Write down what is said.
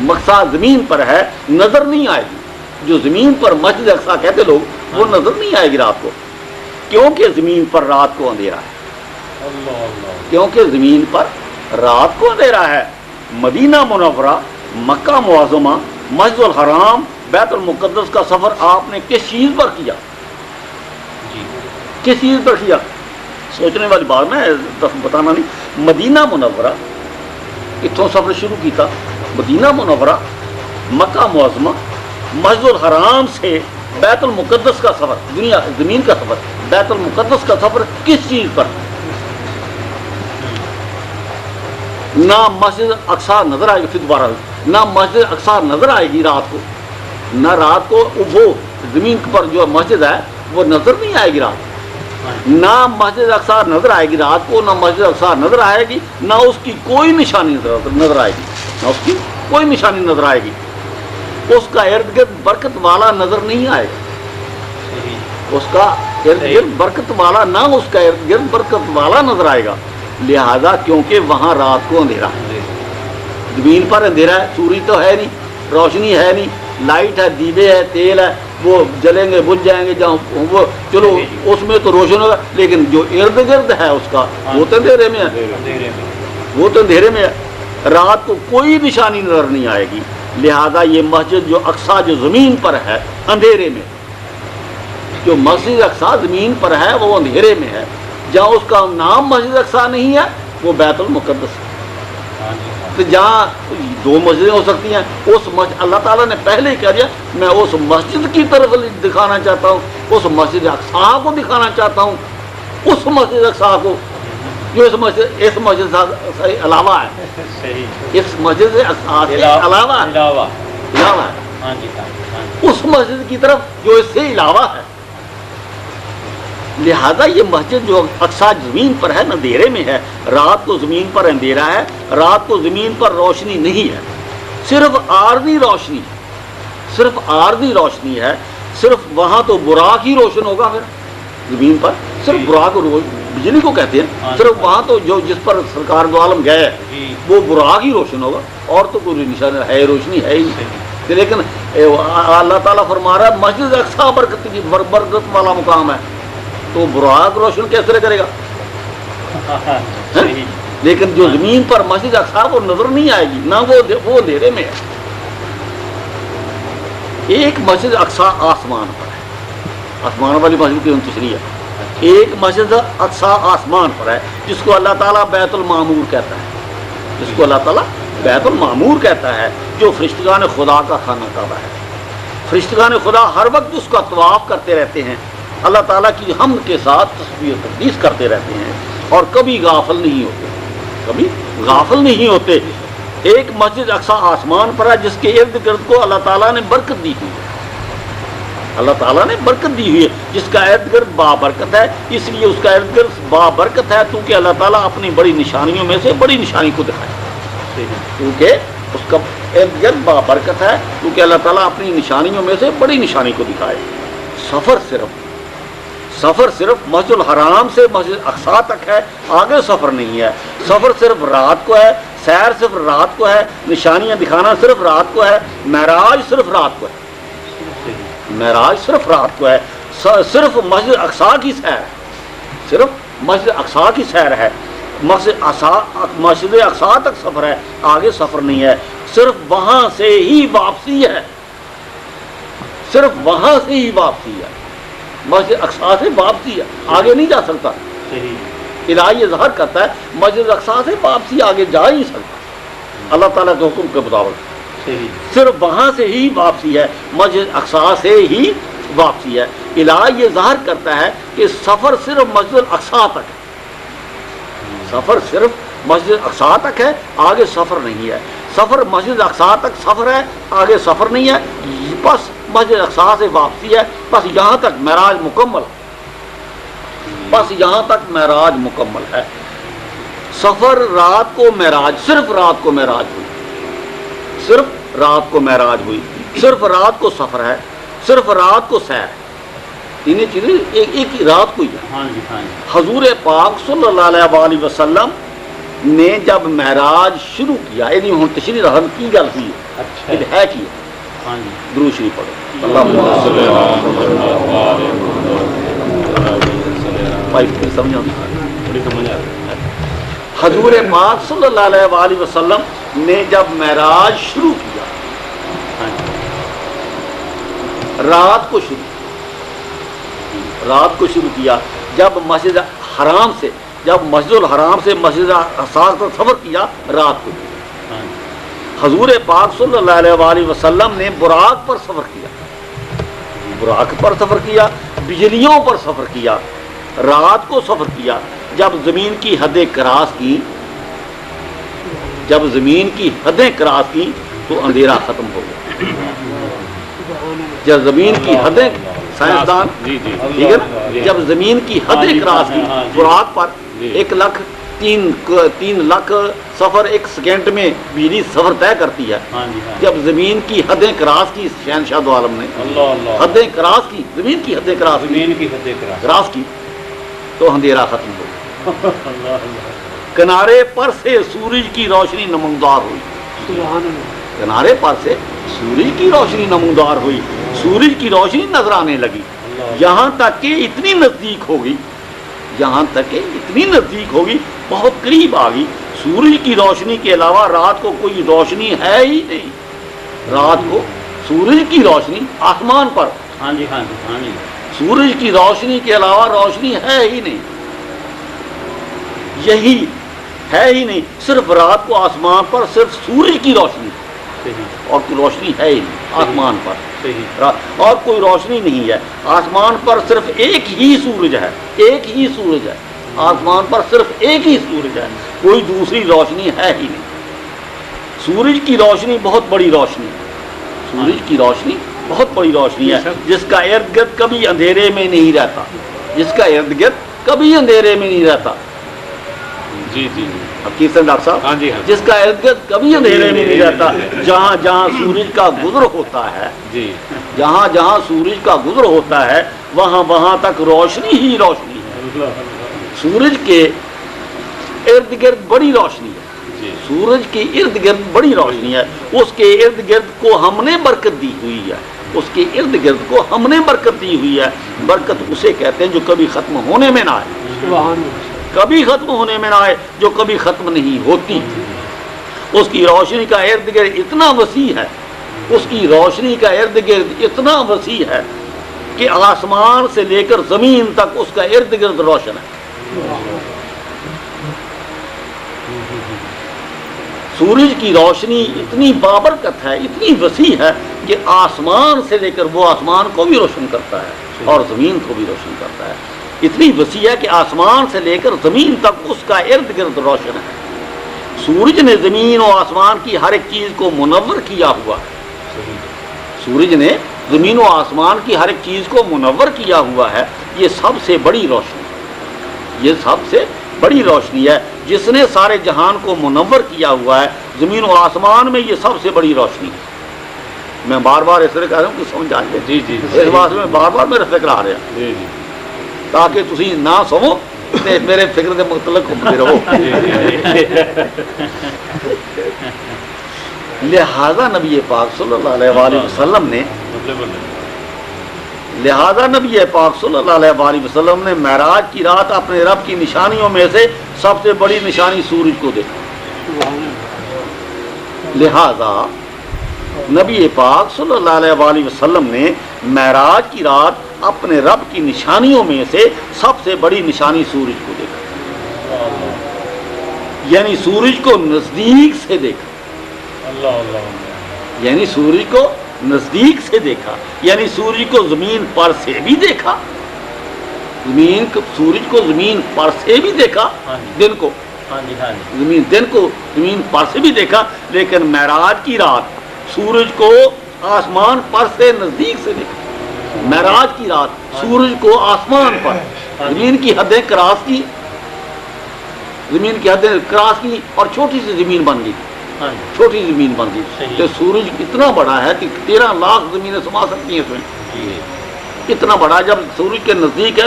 مقصد زمین پر ہے، نظر نہیں آئے گی. جو زمین پر مسجد اقصیٰ کہتے لوگ وہ نظر نہیں آئے گی رات کو، کیونکہ زمین پر رات کو اندھیرا ہے. کیونکہ زمین پر رات کو اندھیرا ہے. مدینہ منورہ، مکہ معظمہ، مسجد الحرام، بیت المقدس کا سفر آپ نے کس چیز پر کیا؟ کس چیز پر کیا؟ سوچنے والی بات میں بتانا نہیں. مدینہ منورہ اتوں سفر شروع کیا، مدینہ منورہ، مکہ معظمہ، مسجد الحرام سے بیت المقدس کا سفر، دنیا زمین کا سفر، بیت المقدس کا سفر کس چیز پر؟ نہ مسجد اقصیٰ نظر آئے گی، پھر دوبارہ نہ مسجد اقصیٰ نظر آئے گی رات کو، نہ رات کو وہ زمین پر جو مسجد ہے وہ نظر نہیں آئے گی رات. نہ مسجد اقصیٰ نظر آئے گی رات کو، نہ مسجد اقصیٰ نظر آئے گی، نہ اس کی کوئی نشانی نظر آئے گی، نہ اس کی کوئی نشانی نظر آئے گی. اس کا ارد گرد برکت والا نظر نہیں آئے گا. اس کا ارد گرد برکت والا، نہ اس کا ارد گرد برکت والا نظر آئے گا. لہذا کیونکہ وہاں رات کو اندھیرا ہے، زمین پر اندھیرا ہے، سورج تو ہے نہیں، روشنی ہے نہیں، لائٹ ہے، دیوے ہے، تیل ہے، وہ جلیں گے بجھ جائیں گے جہاں وہ، چلو اس میں تو روشن ہوگا، لیکن جو ارد گرد ہے اس کا وہ تو اندھیرے میں ہے، وہ تو اندھیرے میں ہے. رات کو کوئی نشانی نظر نہیں آئے گی. لہذا یہ مسجد جو اقصیٰ جو زمین پر ہے اندھیرے میں، جو مسجد اقصیٰ زمین پر ہے وہ اندھیرے میں ہے. جہاں اس کا نام مسجد اقصیٰ نہیں ہے وہ بیت المقدس ہے. تو جہاں دو مسجدیں ہو سکتی ہیں، اس مسجد اللہ تعالیٰ نے پہلے ہی کہہ دیا میں اس مسجد کی طرف دکھانا چاہتا ہوں، اس مسجد اقصیٰ کو دکھانا چاہتا ہوں، اس مسجد اقصیٰ کو جو اس مسجد سے علاوہ ہے، اس مسجد سے اقصیٰ سے علاوہ ہے، اس مسجد کی طرف جو اس سے علاوہ ہے. لہذا یہ مسجد جو اقصیٰ زمین پر ہے اندھیرے میں ہے، رات کو زمین پر اندھیرا ہے، رات کو زمین پر روشنی نہیں ہے، صرف عارضی روشنی ہے، صرف عارضی روشنی ہے. صرف وہاں تو براق ہی روشن ہوگا. پھر زمین پر صرف براق، بجلی کو کہتے ہیں، صرف وہاں تو جو جس پر سرکار دو عالم گئے وہ براق ہی روشن ہوگا، اور تو کوئی نشان ہے روشنی ہے ہی نہیں. لیکن اللہ تعالیٰ فرما رہا ہے مسجد اقصیٰ برکت والا مقام ہے، تو براق روشن کیسے کرے گا؟ لیکن جو زمین پر مسجد اقصیٰ وہ نظر نہیں آئے گی، نہ وہ اندھیرے میں ہے. ایک مسجد اقصیٰ آسمان پر ہے، آسمان والی مسجد کی تشریح ہے. ایک مسجد اقصیٰ آسمان پر ہے جس کو اللہ تعالیٰ بیت المعمور کہتا ہے، جس کو اللہ تعالیٰ بیت المعمور کہتا ہے، جو فرشتگان خدا کا خانہ کعبہ ہے. فرشتگان خدا ہر وقت اس کا طواف کرتے رہتے ہیں، اللہ تعالیٰ کی حمد کے ساتھ تسبیح و تقدیس کرتے رہتے ہیں، اور کبھی غافل نہیں ہوتے، کبھی غافل نہیں ہوتے. ایک مسجد اقصیٰ آسمان پر ہے جس کے ارد گرد کو اللہ تعالیٰ نے برکت دی ہوئی ہے، اللہ تعالیٰ نے برکت دی ہوئی ہے، جس کا ارد گرد بابرکت ہے. اس لیے اس کا ارد گرد بابرکت ہے کیونکہ اللہ تعالیٰ اپنی بڑی نشانیوں میں سے بڑی نشانی کو دکھائے، کیونکہ اس کا ارد گرد بابرکت ہے، کیونکہ اللہ تعالیٰ اپنی نشانیوں میں سے بڑی نشانی کو دکھائے. سفر صرف مسجد الحرام سے مسجد اقصیٰ تک ہے، آگے سفر نہیں ہے. سفر صرف رات کو ہے، سیر صرف رات کو ہے، نشانیاں دکھانا صرف رات کو ہے، معراج صرف رات کو ہے، معراج صرف رات کو ہے. صرف مسجد اقصیٰ کی سیر ہے، صرف مسجد اقصیٰ کی سیر ہے. مسجد اقصیٰ تک سفر ہے، آگے سفر نہیں ہے. صرف وہاں سے ہی واپسی ہے، صرف وہاں سے ہی واپسی ہے، مسجد اقصیٰ سے واپسی ہے، آگے نہیں جا سکتا. الہی اظہار کرتا ہے مسجد اقصیٰ سے واپسی آگے جا ہی نہیں سکتا اللہ تعالیٰ کے حکم کے مطابق. صرف وہاں سے ہی واپسی ہے، مسجد اقصیٰ سے ہی واپسی ہے. الہی اظہار کرتا ہے کہ سفر صرف مسجد اقصیٰ تک ہے، سفر صرف مسجد اقصیٰ تک ہے، آگے سفر نہیں ہے. سفر مسجد اقصیٰ تک سفر ہے، آگے سفر نہیں ہے. بس مسجد اقصیٰ سے واپسی ہے، بس یہاں تک معراج مکمل، بس یہاں تک معراج مکمل ہے. سفر رات کو معراج، صرف رات کو معراج ہوئی، صرف رات کو معراج ہوئی، صرف رات کو سفر ہے، صرف رات کو سیر ہے. تینوں چیزیں ایک ہی رات کو ہی ہے. حضور پاک صلی اللہ علیہ وآلہ وسلم نے جب معراج شروع کیا، یعنی ہن تشریح رحم کی گل ہوئی ہے، اچھا یہ ہے کی ہاں جی درود شریف پڑھو اللہ بھائی سمجھ بڑی سمجھ آ رہی حضور پاک صلی اللہ علیہ وآلہ وسلم نے جب معراج شروع کیا، ہاں جی رات کو شروع کیا، جب مسجد حرام سے، جب مسجد الحرام سے مسجد اقصی پر سفر کیا رات کو، ہاں جی حضور پاک صلی اللہ علیہ وآلہ وسلم نے براق پر سفر کیا، براق پر سفر کیا، بجلیوں پر سفر کیا، رات کو سفر کیا۔ جب زمین کی حدیں کراس کی، جب زمین کی حدیں کراس کی تو اندھیرا ختم ہو گیا۔ جب زمین کی حدیں، سائنسدان جی جی ٹھیک ہے نا، جب زمین کی حدیں کراس کی براق پر 1,03,00,000 سفر ایک سیکنڈ میں بجلی سفر طے کرتی ہے، ہاں جی ہاں جب زمین کی حدیں کراس کی شہنشاہ دو عالم نے، اللہ اللہ حدیں کراس کی، زمین کی حدیں کراس کی، زمین کی حدیں کراس کراس کی تو اندھیرا ختم ہو گیا۔ اللہ اللہ کنارے پر سے سورج کی روشنی نمودار ہوئی، کنارے پر سے سورج کی روشنی نمودار ہوئی، سورج کی روشنی نظر آنے لگی، یہاں تک کہ اتنی نزدیک ہوگی، یہاں تک کہ اتنی نزدیک ہوگی، بہت قریب آ گئی۔ سورج کی روشنی کے علاوہ رات کو کوئی روشنی ہے ہی نہیں، رات کو سورج کی روشنی آسمان پر، ہاں جی ہاں جی ہاں جی سورج کی روشنی کے علاوہ روشنی ہے ہی نہیں، یہی ہے ہی نہیں، صرف رات کو آسمان پر صرف سورج کی روشنی صحیح اور کوئی روشنی ہے ہی نہیں آسمان پر، صحیح اور کوئی روشنی نہیں ہے آسمان پر، صرف ایک ہی سورج ہے، ایک ہی سورج ہے آسمان پر، صرف ایک ہی سورج ہے، کوئی دوسری روشنی ہے ہی نہیں۔ سورج کی روشنی بہت بڑی روشنی ہے، سورج کی روشنی بہت بڑی روشنی ہے، جس کا ارد گرد کبھی اندھیرے میں نہیں رہتا، جس کا ارد گرد کبھی اندھیرے میں نہیں رہتا۔ جی جی حقیقت سے ڈاکٹر صاحب، ہاں جی ہاں جس کا ارد گرد کبھی اندھیرے میں نہیں رہتا، جہاں جہاں سورج کا گزر ہوتا ہے، جی جہاں جہاں سورج کا گزر ہوتا ہے وہاں وہاں تک روشنی ہی روشنی ہے، سورج کے ارد گرد بڑی روشنی ہے، جی سورج کے ارد گرد بڑی روشنی ہے، اس کے ارد گرد کو ہم نے برکت دی ہوئی ہے، اس کے ارد گرد کو ہم نے برکت دی ہوئی ہے۔ برکت اسے کہتے ہیں جو کبھی ختم ہونے میں نہ آئے، کبھی ختم ہونے میں نہ آئے، جو کبھی ختم نہیں ہوتی۔ اس کی روشنی کا ارد گرد اتنا وسیع ہے، اس کی روشنی کا ارد گرد اتنا وسیع ہے کہ آسمان سے لے کر زمین تک اس کا ارد گرد روشن ہے۔ سورج کی روشنی اتنی بابرکت ہے، اتنی وسیع ہے کہ آسمان سے لے کر وہ آسمان کو بھی روشن کرتا ہے اور زمین کو بھی روشن کرتا ہے، اتنی وسیع ہے کہ آسمان سے لے کر زمین تک اس کا ارد گرد روشن ہے۔ سورج نے زمین و آسمان کی ہر ایک چیز کو منور کیا ہوا ہے، سورج نے زمین و آسمان کی ہر ایک چیز کو منور کیا ہوا ہے، یہ سب سے بڑی روشنی ہے، یہ سب سے بڑی روشنی ہے، جس نے سارے جہان کو منور کیا ہوا ہے، زمین و آسمان میں یہ سب سے بڑی روشنی ہے۔ میں بار بار اس طرح کہہ رہا ہوں کہ سمجھ آئے، جی جی اس بات میں بار بار میرا فکر آ رہا جی جی تاکہ تسی نہ سمو تے میرے فکر دے متعلق ہوتے رہو۔ لہذا نبی پاک صلی اللہ علیہ وآلہ وسلم نے، لہذا نبی پاک صلی اللہ علیہ وآلہ وسلم نے معراج کی رات اپنے رب کی نشانیوں میں سے سب سے بڑی نشانی سورج کو دیکھا۔ لہذا نبی پاک صلی اللہ علیہ وآلہ وسلم نے معراج کی رات اپنے رب کی نشانیوں میں سے سب سے بڑی نشانی سورج کو دیکھا، یعنی سورج کو نزدیک سے دیکھا، یعنی سورج کو نزدیک سے دیکھا، یعنی سورج کو زمین پر سے بھی دیکھا، سورج کو زمین پر سے بھی دیکھا، دن کو دن کو زمین پر سے بھی دیکھا، لیکن معراج کی رات سورج کو آسمان پر سے نزدیک سے دیکھا۔ معراج کی رات سورج کو آسمان پر، زمین کی حدیں کراس کی، زمین کی حدیں کراس کی اور چھوٹی سی زمین بن گئی، چھوٹی زمین بن گئی، تو سورج اتنا بڑا ہے کہ 13 لاکھ زمینیں سما سکتی ہیں اس میں، اتنا بڑا، جب سورج کے نزدیک ہے